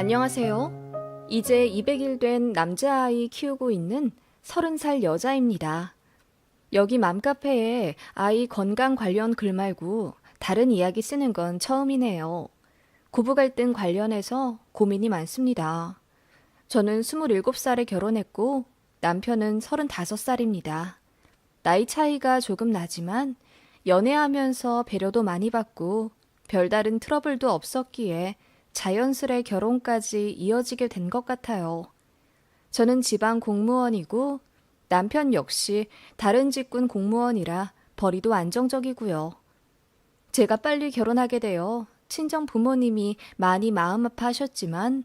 안녕하세요. 이제 200일 된 남자아이 키우고 있는 30살 여자입니다. 여기 맘카페에 아이 건강 관련 글 말고 다른 이야기 쓰는 건 처음이네요. 고부 갈등 관련해서 고민이 많습니다. 저는 27살에 결혼했고 남편은 35살입니다. 나이 차이가 조금 나지만 연애하면서 배려도 많이 받고 별다른 트러블도 없었기에 자연스레 결혼까지 이어지게 된 것 같아요. 저는 지방 공무원이고 남편 역시 다른 직군 공무원이라 벌이도 안정적이고요. 제가 빨리 결혼하게 되어 친정 부모님이 많이 마음 아파하셨지만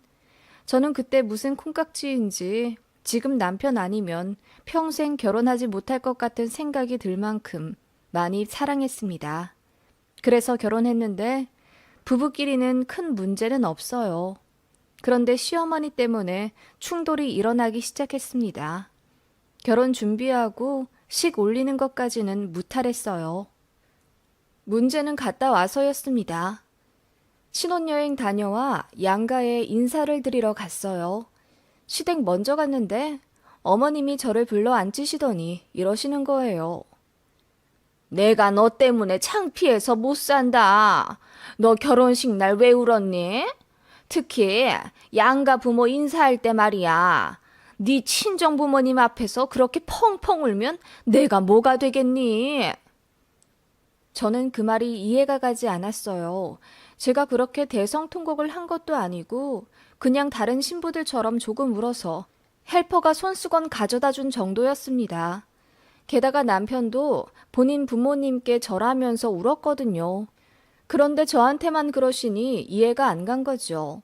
저는 그때 무슨 콩깍지인지 지금 남편 아니면 평생 결혼하지 못할 것 같은 생각이 들 만큼 많이 사랑했습니다. 그래서 결혼했는데 부부끼리는 큰 문제는 없어요. 그런데 시어머니 때문에 충돌이 일어나기 시작했습니다. 결혼 준비하고 식 올리는 것까지는 무탈했어요. 문제는 갔다 와서였습니다. 신혼여행 다녀와 양가에 인사를 드리러 갔어요. 시댁 먼저 갔는데 어머님이 저를 불러 앉히시더니 이러시는 거예요. 내가 너 때문에 창피해서 못 산다. 너 결혼식 날 왜 울었니? 특히 양가 부모 인사할 때 말이야. 네 친정 부모님 앞에서 그렇게 펑펑 울면 내가 뭐가 되겠니? 저는 그 말이 이해가 가지 않았어요. 제가 그렇게 대성통곡을 한 것도 아니고 그냥 다른 신부들처럼 조금 울어서 헬퍼가 손수건 가져다 준 정도였습니다. 게다가 남편도 본인 부모님께 절하면서 울었거든요. 그런데 저한테만 그러시니 이해가 안 간 거죠.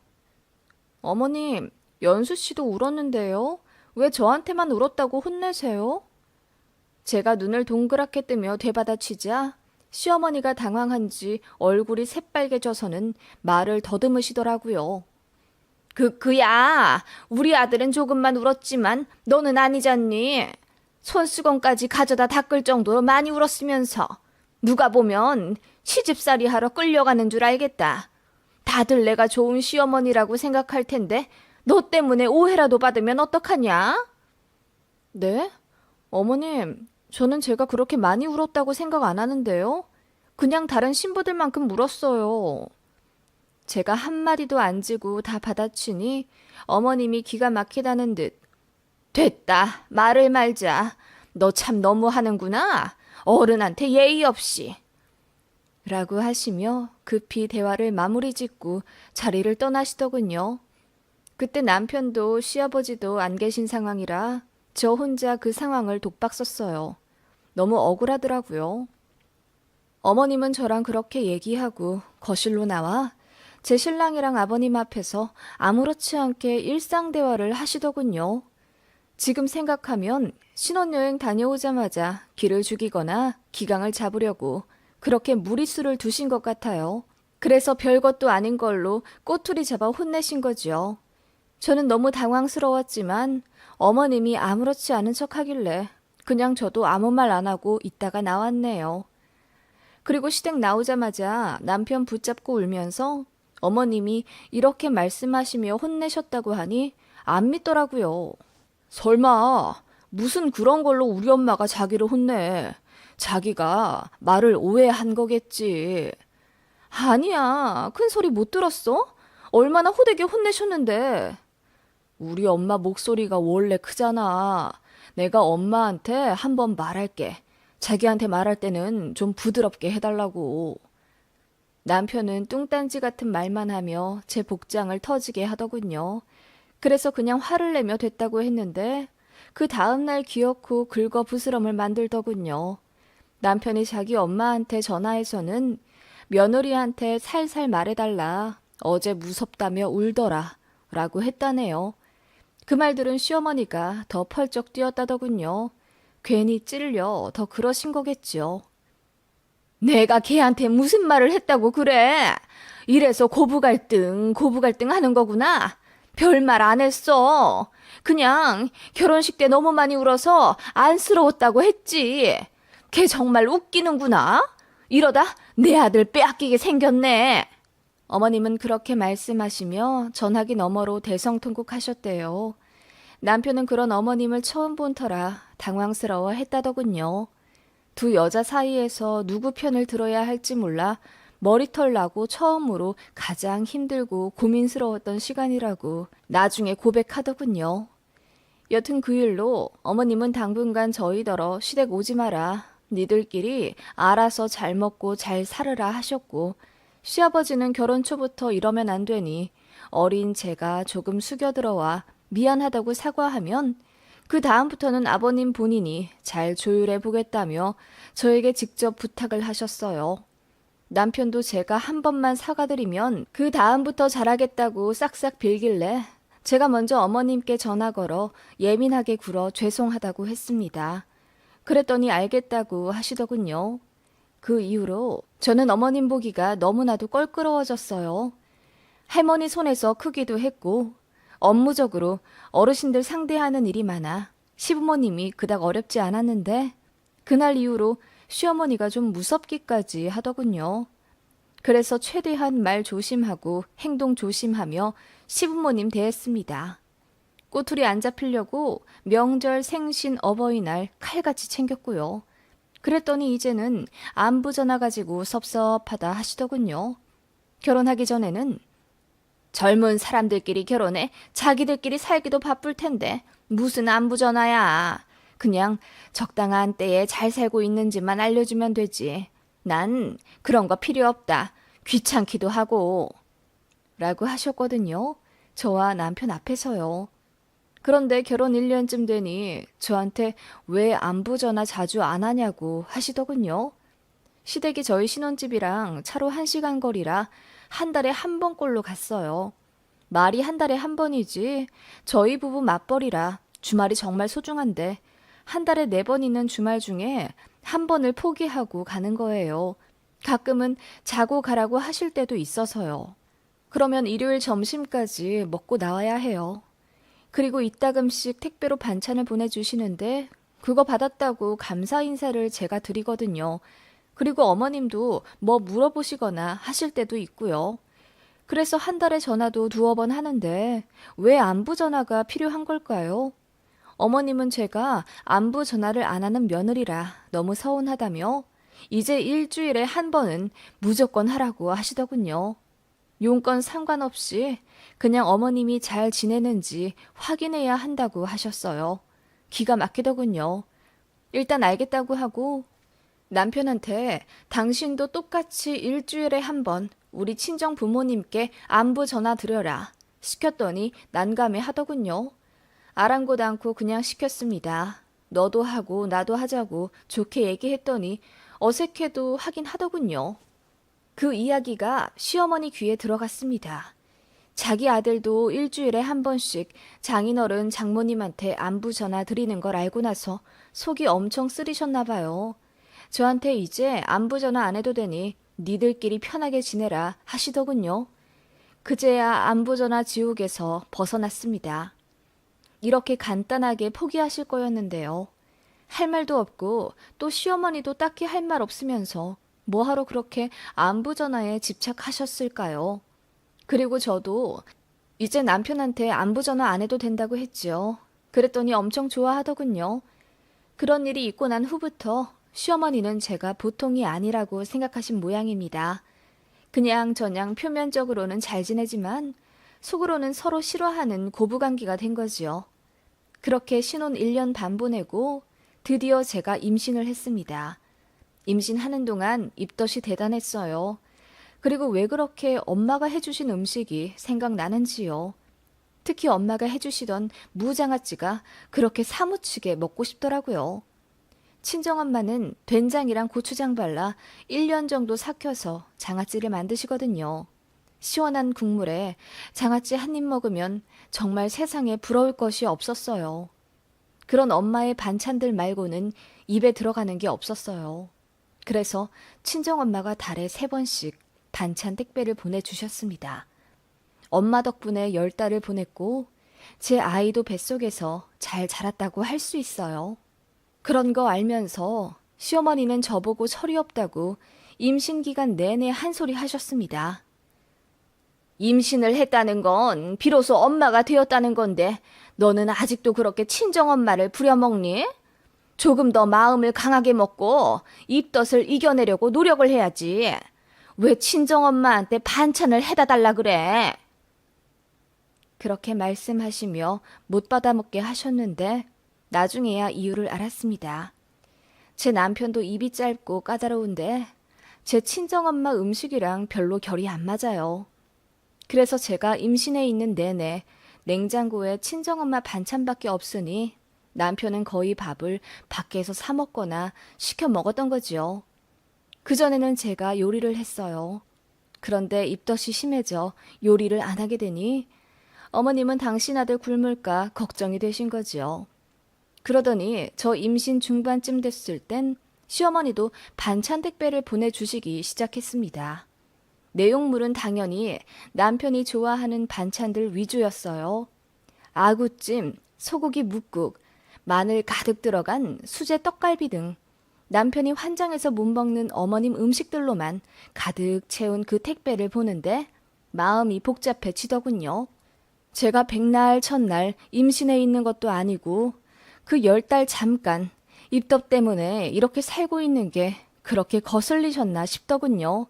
어머님, 연수 씨도 울었는데요. 왜 저한테만 울었다고 혼내세요? 제가 눈을 동그랗게 뜨며 되받아치자 시어머니가 당황한지 얼굴이 새빨개져서는 말을 더듬으시더라고요. 그야, 우리 아들은 조금만 울었지만 너는 아니잖니. 손수건까지 가져다 닦을 정도로 많이 울었으면서 누가 보면 시집살이 하러 끌려가는 줄 알겠다. 다들 내가 좋은 시어머니라고 생각할 텐데 너 때문에 오해라도 받으면 어떡하냐? 네? 어머님, 저는 제가 그렇게 많이 울었다고 생각 안 하는데요. 그냥 다른 신부들만큼 울었어요. 제가 한마디도 안 지고 다 받아치니 어머님이 기가 막히다는 듯 됐다. 말을 말자. 너 참 너무하는구나. 어른한테 예의 없이. 라고 하시며 급히 대화를 마무리 짓고 자리를 떠나시더군요. 그때 남편도 시아버지도 안 계신 상황이라 저 혼자 그 상황을 독박 썼어요. 너무 억울하더라고요. 어머님은 저랑 그렇게 얘기하고 거실로 나와 제 신랑이랑 아버님 앞에서 아무렇지 않게 일상 대화를 하시더군요. 지금 생각하면 신혼여행 다녀오자마자 기를 죽이거나 기강을 잡으려고 그렇게 무리수를 두신 것 같아요. 그래서 별것도 아닌 걸로 꼬투리 잡아 혼내신 거죠. 저는 너무 당황스러웠지만 어머님이 아무렇지 않은 척 하길래 그냥 저도 아무 말 안 하고 있다가 나왔네요. 그리고 시댁 나오자마자 남편 붙잡고 울면서 어머님이 이렇게 말씀하시며 혼내셨다고 하니 안 믿더라고요. 설마 무슨 그런 걸로 우리 엄마가 자기를 혼내. 자기가 말을 오해한 거겠지. 아니야. 큰 소리 못 들었어? 얼마나 호되게 혼내셨는데. 우리 엄마 목소리가 원래 크잖아. 내가 엄마한테 한번 말할게. 자기한테 말할 때는 좀 부드럽게 해달라고. 남편은 뚱딴지 같은 말만 하며 제 복장을 터지게 하더군요. 그래서 그냥 화를 내며 됐다고 했는데 그 다음날 기어코 긁어 부스럼을 만들더군요. 남편이 자기 엄마한테 전화해서는 며느리한테 살살 말해달라. 어제 무섭다며 울더라. 라고 했다네요. 그 말 들은 시어머니가 더 펄쩍 뛰었다더군요. 괜히 찔려 더 그러신 거겠죠. 내가 걔한테 무슨 말을 했다고 그래? 이래서 고부 갈등 하는 거구나. 별말 안 했어. 그냥 결혼식 때 너무 많이 울어서 안쓰러웠다고 했지. 걔 정말 웃기는구나. 이러다 내 아들 빼앗기게 생겼네. 어머님은 그렇게 말씀하시며 전화기 너머로 대성통곡하셨대요. 남편은 그런 어머님을 처음 본 터라 당황스러워 했다더군요. 두 여자 사이에서 누구 편을 들어야 할지 몰라 머리털 나고 처음으로 가장 힘들고 고민스러웠던 시간이라고 나중에 고백하더군요. 여튼 그 일로 어머님은 당분간 저희더러 시댁 오지 마라. 니들끼리 알아서 잘 먹고 잘 살으라 하셨고, 시아버지는 결혼 초부터 이러면 안 되니 어린 제가 조금 숙여들어와 미안하다고 사과하면 그 다음부터는 아버님 본인이 잘 조율해 보겠다며 저에게 직접 부탁을 하셨어요. 남편도 제가 한 번만 사과드리면 그 다음부터 잘하겠다고 싹싹 빌길래 제가 먼저 어머님께 전화 걸어 예민하게 굴어 죄송하다고 했습니다. 그랬더니 알겠다고 하시더군요. 그 이후로 저는 어머님 보기가 너무나도 껄끄러워졌어요. 할머니 손에서 크기도 했고 업무적으로 어르신들 상대하는 일이 많아 시부모님이 그닥 어렵지 않았는데 그날 이후로 시어머니가 좀 무섭기까지 하더군요. 그래서 최대한 말 조심하고 행동 조심하며 시부모님 대했습니다. 꼬투리 안 잡히려고 명절, 생신, 어버이날 칼같이 챙겼고요. 그랬더니 이제는 안부 전화 가지고 섭섭하다 하시더군요. 결혼하기 전에는 젊은 사람들끼리 결혼해 자기들끼리 살기도 바쁠 텐데 무슨 안부 전화야. 그냥 적당한 때에 잘 살고 있는지만 알려주면 되지. 난 그런 거 필요 없다. 귀찮기도 하고. 라고 하셨거든요. 저와 남편 앞에서요. 그런데 결혼 1년쯤 되니 저한테 왜 안부 전화 자주 안 하냐고 하시더군요. 시댁이 저희 신혼집이랑 차로 1시간 거리라 한 달에 한 번꼴로 갔어요. 말이 한 달에 한 번이지 저희 부부 맞벌이라 주말이 정말 소중한데 한 달에 4번 있는 주말 중에 한 번을 포기하고 가는 거예요. 가끔은 자고 가라고 하실 때도 있어서요. 그러면 일요일 점심까지 먹고 나와야 해요. 그리고 이따금씩 택배로 반찬을 보내주시는데 그거 받았다고 감사 인사를 제가 드리거든요. 그리고 어머님도 뭐 물어보시거나 하실 때도 있고요. 그래서 한 달에 전화도 2번 하는데 왜 안부 전화가 필요한 걸까요? 어머님은 제가 안부 전화를 안 하는 며느리라 너무 서운하다며 이제 일주일에 한 번은 무조건 하라고 하시더군요. 용건 상관없이 그냥 어머님이 잘 지내는지 확인해야 한다고 하셨어요. 기가 막히더군요. 일단 알겠다고 하고 남편한테 당신도 똑같이 일주일에 한 번 우리 친정 부모님께 안부 전화 드려라 시켰더니 난감해 하더군요. 아랑곳 않고 그냥 시켰습니다. 너도 하고 나도 하자고 좋게 얘기했더니 어색해도 하긴 하더군요. 그 이야기가 시어머니 귀에 들어갔습니다. 자기 아들도 일주일에 한 번씩 장인어른 장모님한테 안부 전화 드리는 걸 알고 나서 속이 엄청 쓰리셨나 봐요. 저한테 이제 안부 전화 안 해도 되니 니들끼리 편하게 지내라 하시더군요. 그제야 안부 전화 지옥에서 벗어났습니다. 이렇게 간단하게 포기하실 거였는데요. 할 말도 없고 또 시어머니도 딱히 할 말 없으면서 뭐하러 그렇게 안부 전화에 집착하셨을까요? 그리고 저도 이제 남편한테 안부 전화 안 해도 된다고 했죠. 그랬더니 엄청 좋아하더군요. 그런 일이 있고 난 후부터 시어머니는 제가 보통이 아니라고 생각하신 모양입니다. 그냥 저냥 표면적으로는 잘 지내지만 속으로는 서로 싫어하는 고부관계가 된 거지요. 그렇게 신혼 1년 반 보내고 드디어 제가 임신을 했습니다. 임신하는 동안 입덧이 대단했어요. 그리고 왜 그렇게 엄마가 해주신 음식이 생각나는지요. 특히 엄마가 해주시던 무장아찌가 그렇게 사무치게 먹고 싶더라고요. 친정엄마는 된장이랑 고추장 발라 1년 정도 삭혀서 장아찌를 만드시거든요. 시원한 국물에 장아찌 한 입 먹으면 정말 세상에 부러울 것이 없었어요. 그런 엄마의 반찬들 말고는 입에 들어가는 게 없었어요. 그래서 친정엄마가 달에 3번씩 반찬 택배를 보내주셨습니다. 엄마 덕분에 10달을 보냈고 제 아이도 뱃속에서 잘 자랐다고 할 수 있어요. 그런 거 알면서 시어머니는 저보고 철이 없다고 임신 기간 내내 한 소리 하셨습니다. 임신을 했다는 건 비로소 엄마가 되었다는 건데 너는 아직도 그렇게 친정엄마를 부려먹니? 조금 더 마음을 강하게 먹고 입덧을 이겨내려고 노력을 해야지. 왜 친정엄마한테 반찬을 해다 달라 그래? 그렇게 말씀하시며 못 받아먹게 하셨는데 나중에야 이유를 알았습니다. 제 남편도 입이 짧고 까다로운데 제 친정엄마 음식이랑 별로 결이 안 맞아요. 그래서 제가 임신해 있는 내내 냉장고에 친정엄마 반찬밖에 없으니 남편은 거의 밥을 밖에서 사 먹거나 시켜 먹었던 거지요. 그전에는 제가 요리를 했어요. 그런데 입덧이 심해져 요리를 안 하게 되니 어머님은 당신 아들 굶을까 걱정이 되신 거지요. 그러더니 저 임신 중반쯤 됐을 땐 시어머니도 반찬 택배를 보내주시기 시작했습니다. 내용물은 당연히 남편이 좋아하는 반찬들 위주였어요. 아구찜, 소고기 뭇국, 마늘 가득 들어간 수제 떡갈비 등 남편이 환장해서 못 먹는 어머님 음식들로만 가득 채운 그 택배를 보는데 마음이 복잡해지더군요. 제가 백날 첫날 임신해 있는 것도 아니고 그 10달 잠깐 입덧 때문에 이렇게 살고 있는 게 그렇게 거슬리셨나 싶더군요.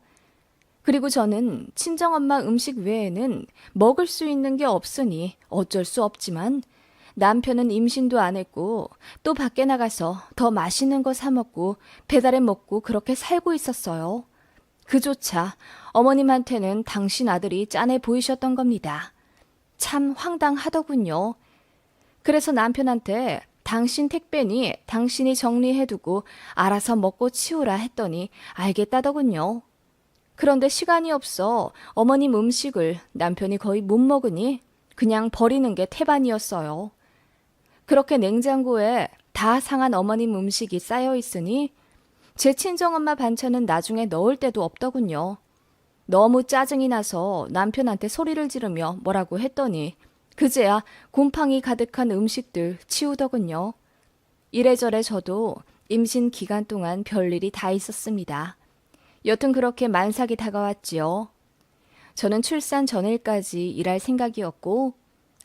그리고 저는 친정엄마 음식 외에는 먹을 수 있는 게 없으니 어쩔 수 없지만 남편은 임신도 안 했고 또 밖에 나가서 더 맛있는 거 사 먹고 배달해 먹고 그렇게 살고 있었어요. 그조차 어머님한테는 당신 아들이 짠해 보이셨던 겁니다. 참 황당하더군요. 그래서 남편한테 당신 택배니 당신이 정리해두고 알아서 먹고 치우라 했더니 알겠다더군요. 그런데 시간이 없어 어머님 음식을 남편이 거의 못 먹으니 그냥 버리는 게 태반이었어요. 그렇게 냉장고에 다 상한 어머님 음식이 쌓여 있으니 제 친정엄마 반찬은 나중에 넣을 데도 없더군요. 너무 짜증이 나서 남편한테 소리를 지르며 뭐라고 했더니 그제야 곰팡이 가득한 음식들 치우더군요. 이래저래 저도 임신 기간 동안 별일이 다 있었습니다. 여튼 그렇게 만삭이 다가왔지요. 저는 출산 전일까지 일할 생각이었고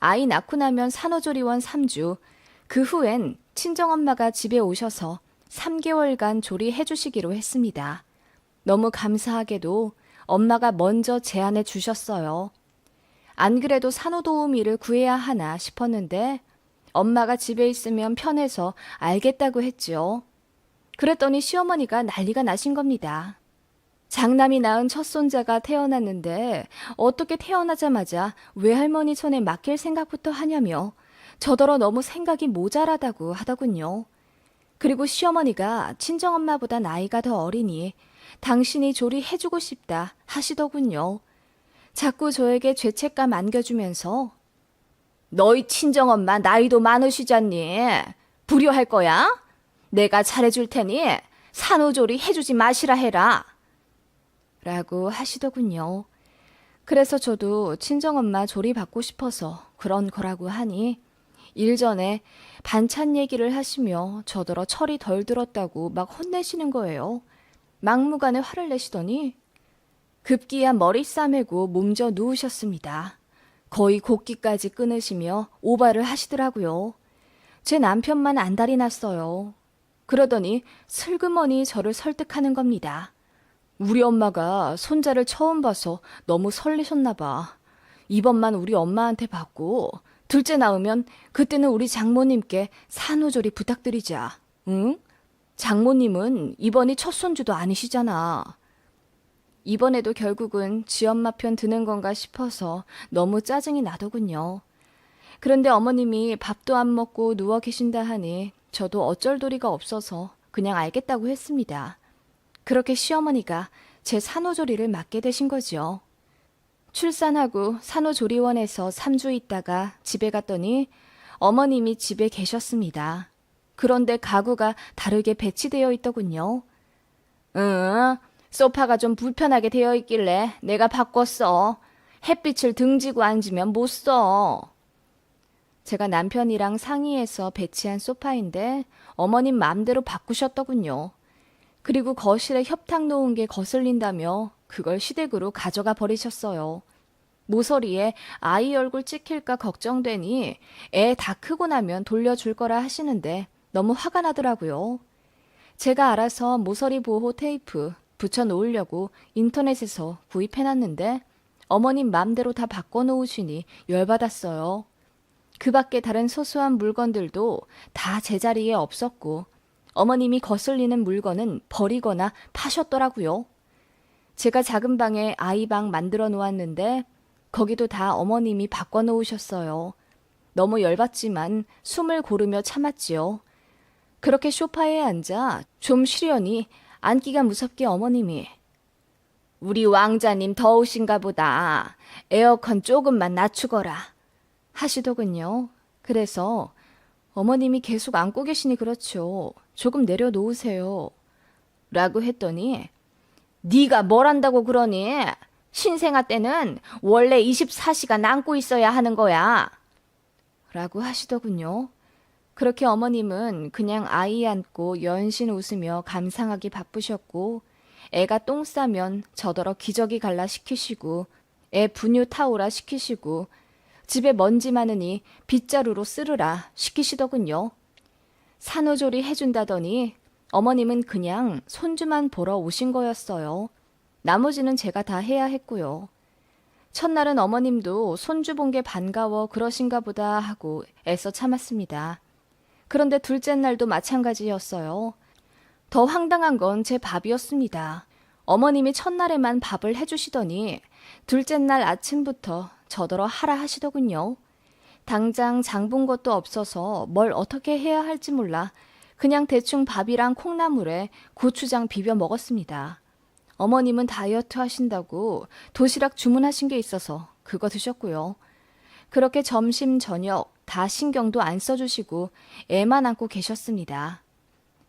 아이 낳고 나면 산후조리원 3주, 그 후엔 친정엄마가 집에 오셔서 3개월간 조리해 주시기로 했습니다. 너무 감사하게도 엄마가 먼저 제안해 주셨어요. 안 그래도 산후도우미를 구해야 하나 싶었는데 엄마가 집에 있으면 편해서 알겠다고 했지요. 그랬더니 시어머니가 난리가 나신 겁니다. 장남이 낳은 첫 손자가 태어났는데 어떻게 태어나자마자 외할머니 손에 맡길 생각부터 하냐며 저더러 너무 생각이 모자라다고 하더군요. 그리고 시어머니가 친정엄마보다 나이가 더 어리니 당신이 조리해주고 싶다 하시더군요. 자꾸 저에게 죄책감 안겨주면서 너희 친정엄마 나이도 많으시잖니. 불효할 거야? 내가 잘해줄 테니 산후조리 해주지 마시라 해라. 라고 하시더군요. 그래서 저도 친정엄마 조리 받고 싶어서 그런 거라고 하니 일전에 반찬 얘기를 하시며 저더러 철이 덜 들었다고 막 혼내시는 거예요. 막무가내 화를 내시더니 급기야 머리 싸매고 몸져 누우셨습니다. 거의 곡기까지 끊으시며 오바를 하시더라고요. 제 남편만 안달이 났어요. 그러더니 슬그머니 저를 설득하는 겁니다. 우리 엄마가 손자를 처음 봐서 너무 설레셨나 봐. 이번만 우리 엄마한테 받고 둘째 낳으면 그때는 우리 장모님께 산후조리 부탁드리자. 응? 장모님은 이번이 첫 손주도 아니시잖아. 이번에도 결국은 지엄마 편 드는 건가 싶어서 너무 짜증이 나더군요. 그런데 어머님이 밥도 안 먹고 누워 계신다 하니 저도 어쩔 도리가 없어서 그냥 알겠다고 했습니다. 그렇게 시어머니가 제 산후조리를 맡게 되신 거죠. 출산하고 산후조리원에서 3주 있다가 집에 갔더니 어머님이 집에 계셨습니다. 그런데 가구가 다르게 배치되어 있더군요. 응, 소파가 좀 불편하게 되어 있길래 내가 바꿨어. 햇빛을 등지고 앉으면 못 써. 제가 남편이랑 상의해서 배치한 소파인데 어머님 마음대로 바꾸셨더군요. 그리고 거실에 협탁 놓은 게 거슬린다며 그걸 시댁으로 가져가 버리셨어요. 모서리에 아이 얼굴 찍힐까 걱정되니 애 다 크고 나면 돌려줄 거라 하시는데 너무 화가 나더라고요. 제가 알아서 모서리 보호 테이프 붙여 놓으려고 인터넷에서 구입해놨는데 어머님 맘대로 다 바꿔놓으시니 열받았어요. 그 밖에 다른 소소한 물건들도 다 제자리에 없었고 어머님이 거슬리는 물건은 버리거나 파셨더라고요. 제가 작은 방에 아이방 만들어 놓았는데 거기도 다 어머님이 바꿔놓으셨어요. 너무 열받지만 숨을 고르며 참았지요. 그렇게 소파에 앉아 좀 쉬려니 앉기가 무섭게 어머님이 우리 왕자님 더우신가 보다. 에어컨 조금만 낮추거라 하시더군요. 그래서 어머님이 계속 안고 계시니 그렇죠. 조금 내려놓으세요. 라고 했더니 네가 뭘 한다고 그러니? 신생아 때는 원래 24시간 안고 있어야 하는 거야. 라고 하시더군요. 그렇게 어머님은 그냥 아이 안고 연신 웃으며 감상하기 바쁘셨고 애가 똥 싸면 저더러 기저귀 갈라 시키시고 애 분유 타오라 시키시고 집에 먼지 많으니 빗자루로 쓸으라 시키시더군요. 산후조리 해준다더니 어머님은 그냥 손주만 보러 오신 거였어요. 나머지는 제가 다 해야 했고요. 첫날은 어머님도 손주 본 게 반가워 그러신가 보다 하고 애써 참았습니다. 그런데 둘째 날도 마찬가지였어요. 더 황당한 건 제 밥이었습니다. 어머님이 첫날에만 밥을 해주시더니 둘째 날 아침부터 저더러 하라 하시더군요. 당장 장 본 것도 없어서 뭘 어떻게 해야 할지 몰라 그냥 대충 밥이랑 콩나물에 고추장 비벼 먹었습니다. 어머님은 다이어트 하신다고 도시락 주문하신 게 있어서 그거 드셨고요. 그렇게 점심 저녁 다 신경도 안 써주시고 애만 안고 계셨습니다.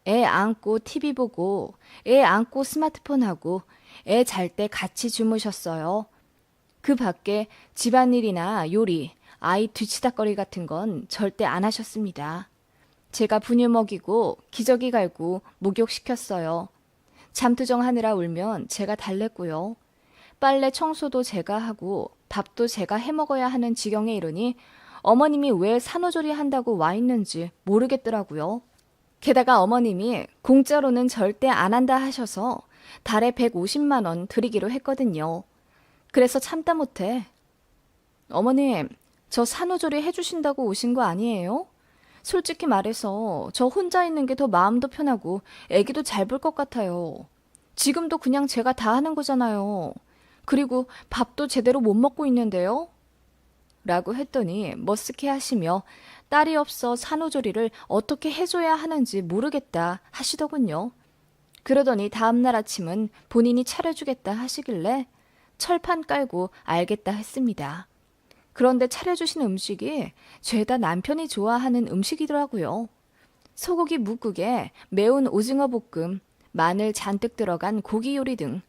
애 안고 TV 보고 애 안고 스마트폰 하고 애 잘 때 같이 주무셨어요. 그 밖에 집안일이나 요리, 아이 뒤치다꺼리 같은 건 절대 안 하셨습니다. 제가 분유 먹이고 기저귀 갈고 목욕시켰어요. 잠투정하느라 울면 제가 달랬고요. 빨래 청소도 제가 하고 밥도 제가 해먹어야 하는 지경에 이르니 어머님이 왜 산후조리 한다고 와 있는지 모르겠더라고요. 게다가 어머님이 공짜로는 절대 안 한다 하셔서 달에 150만 원 드리기로 했거든요. 그래서 참다 못해 어머님, 저 산후조리 해주신다고 오신 거 아니에요? 솔직히 말해서 저 혼자 있는 게 더 마음도 편하고 애기도 잘 볼 것 같아요. 지금도 그냥 제가 다 하는 거잖아요. 그리고 밥도 제대로 못 먹고 있는데요. 라고 했더니 머쓱해 하시며 딸이 없어 산후조리를 어떻게 해줘야 하는지 모르겠다 하시더군요. 그러더니 다음날 아침은 본인이 차려주겠다 하시길래 철판 깔고 알겠다 했습니다. 그런데 차려주신 음식이 죄다 남편이 좋아하는 음식이더라고요. 소고기 묵국에 매운 오징어 볶음, 마늘 잔뜩 들어간 고기 요리 등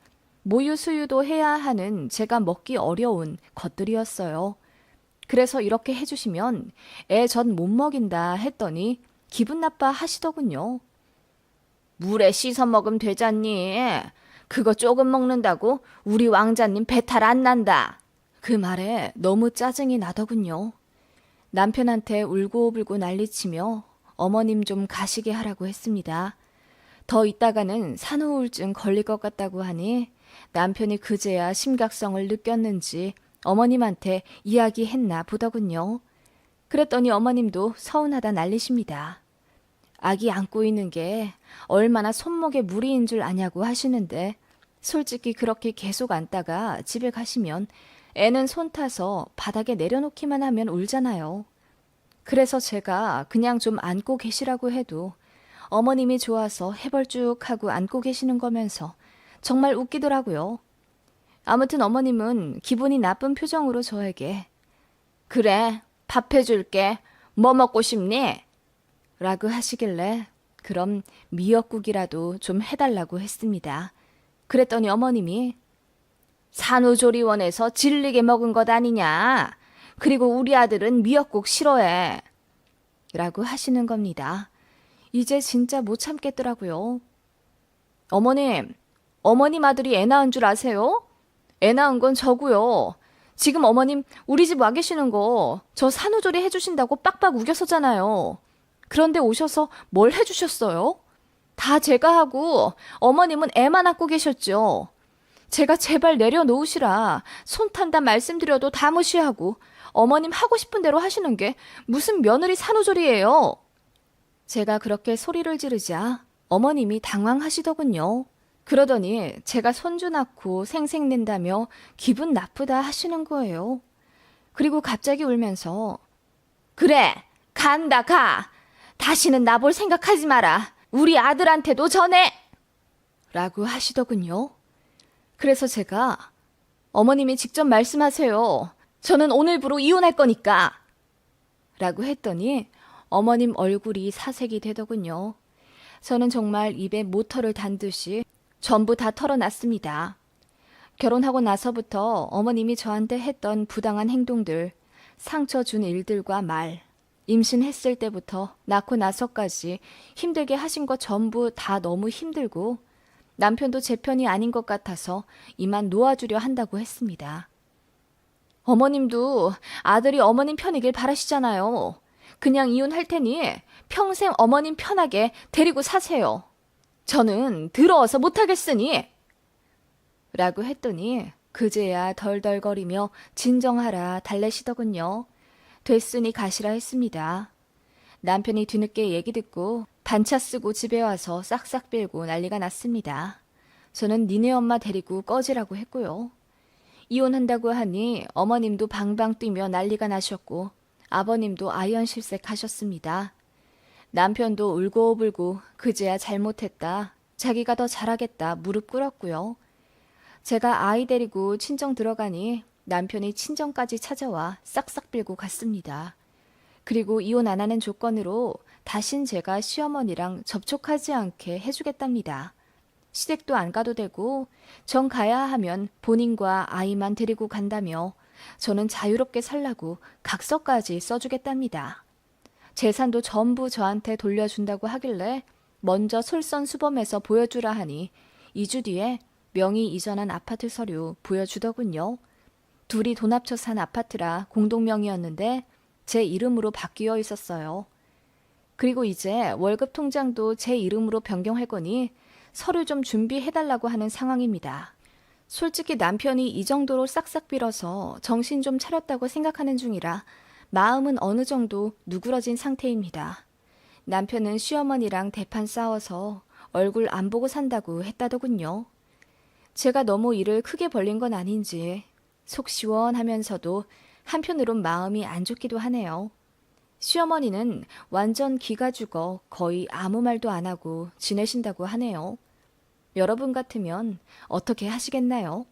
모유 수유도 해야 하는 제가 먹기 어려운 것들이었어요. 그래서 이렇게 해주시면 애 전 못 먹인다 했더니 기분 나빠 하시더군요. 물에 씻어 먹으면 되잖니. 그거 조금 먹는다고 우리 왕자님 배탈 안 난다. 그 말에 너무 짜증이 나더군요. 남편한테 울고불고 난리치며 어머님 좀 가시게 하라고 했습니다. 더 있다가는 산후우울증 걸릴 것 같다고 하니 남편이 그제야 심각성을 느꼈는지 어머님한테 이야기했나 보더군요. 그랬더니 어머님도 서운하다 난리십니다. 아기 안고 있는 게 얼마나 손목에 무리인 줄 아냐고 하시는데 솔직히 그렇게 계속 안다가 집에 가시면 애는 손 타서 바닥에 내려놓기만 하면 울잖아요. 그래서 제가 그냥 좀 안고 계시라고 해도 어머님이 좋아서 해벌쭉하고 안고 계시는 거면서 정말 웃기더라고요. 아무튼 어머님은 기분이 나쁜 표정으로 저에게 그래, 밥 해줄게. 뭐 먹고 싶니? 라고 하시길래 그럼 미역국이라도 좀 해달라고 했습니다. 그랬더니 어머님이 산후조리원에서 질리게 먹은 것 아니냐. 그리고 우리 아들은 미역국 싫어해. 라고 하시는 겁니다. 이제 진짜 못 참겠더라고요. 어머님 아들이 애 낳은 줄 아세요? 애 낳은 건 저고요. 지금 어머님 우리 집 와 계시는 거 저 산후조리 해주신다고 빡빡 우겨서잖아요. 그런데 오셔서 뭘 해주셨어요? 다 제가 하고 어머님은 애만 안고 계셨죠. 제가 제발 내려놓으시라 손 탄다 말씀드려도 다 무시하고 어머님 하고 싶은 대로 하시는 게 무슨 며느리 산후조리예요. 제가 그렇게 소리를 지르자 어머님이 당황하시더군요. 그러더니 제가 손주 낳고 생색낸다며 기분 나쁘다 하시는 거예요. 그리고 갑자기 울면서 그래, 간다 가. 다시는 나볼 생각하지 마라. 우리 아들한테도 전해. 라고 하시더군요. 그래서 제가 어머님이 직접 말씀하세요. 저는 오늘부로 이혼할 거니까. 라고 했더니 어머님 얼굴이 사색이 되더군요. 저는 정말 입에 모터를 단 듯이 전부 다 털어놨습니다. 결혼하고 나서부터 어머님이 저한테 했던 부당한 행동들, 상처 준 일들과 말, 임신했을 때부터 낳고 나서까지 힘들게 하신 거 전부 다 너무 힘들고 남편도 제 편이 아닌 것 같아서 이만 놓아주려 한다고 했습니다. 어머님도 아들이 어머님 편이길 바라시잖아요. 그냥 이혼할 테니 평생 어머님 편하게 데리고 사세요. 저는 더러워서 못하겠으니. 라고 했더니 그제야 덜덜거리며 진정하라 달래시더군요. 됐으니 가시라 했습니다. 남편이 뒤늦게 얘기 듣고 반차 쓰고 집에 와서 싹싹 빌고 난리가 났습니다. 저는 니네 엄마 데리고 꺼지라고 했고요. 이혼한다고 하니 어머님도 방방 뛰며 난리가 나셨고 아버님도 아연실색 하셨습니다. 남편도 울고불고 그제야 잘못했다. 자기가 더 잘하겠다 무릎 꿇었고요. 제가 아이 데리고 친정 들어가니 남편이 친정까지 찾아와 싹싹 빌고 갔습니다. 그리고 이혼 안 하는 조건으로 다신 제가 시어머니랑 접촉하지 않게 해주겠답니다. 시댁도 안 가도 되고 정 가야 하면 본인과 아이만 데리고 간다며 저는 자유롭게 살라고 각서까지 써주겠답니다. 재산도 전부 저한테 돌려준다고 하길래 먼저 솔선수범해서 보여주라 하니 2주 뒤에 명의 이전한 아파트 서류 보여주더군요. 둘이 돈 합쳐 산 아파트라 공동명의였는데 제 이름으로 바뀌어 있었어요. 그리고 이제 월급 통장도 제 이름으로 변경할 거니 서류 좀 준비해달라고 하는 상황입니다. 솔직히 남편이 이 정도로 싹싹 빌어서 정신 좀 차렸다고 생각하는 중이라 마음은 어느 정도 누그러진 상태입니다. 남편은 시어머니랑 대판 싸워서 얼굴 안 보고 산다고 했다더군요. 제가 너무 일을 크게 벌린 건 아닌지 속 시원하면서도 한편으론 마음이 안 좋기도 하네요. 시어머니는 완전 기가 죽어 거의 아무 말도 안 하고 지내신다고 하네요. 여러분 같으면 어떻게 하시겠나요?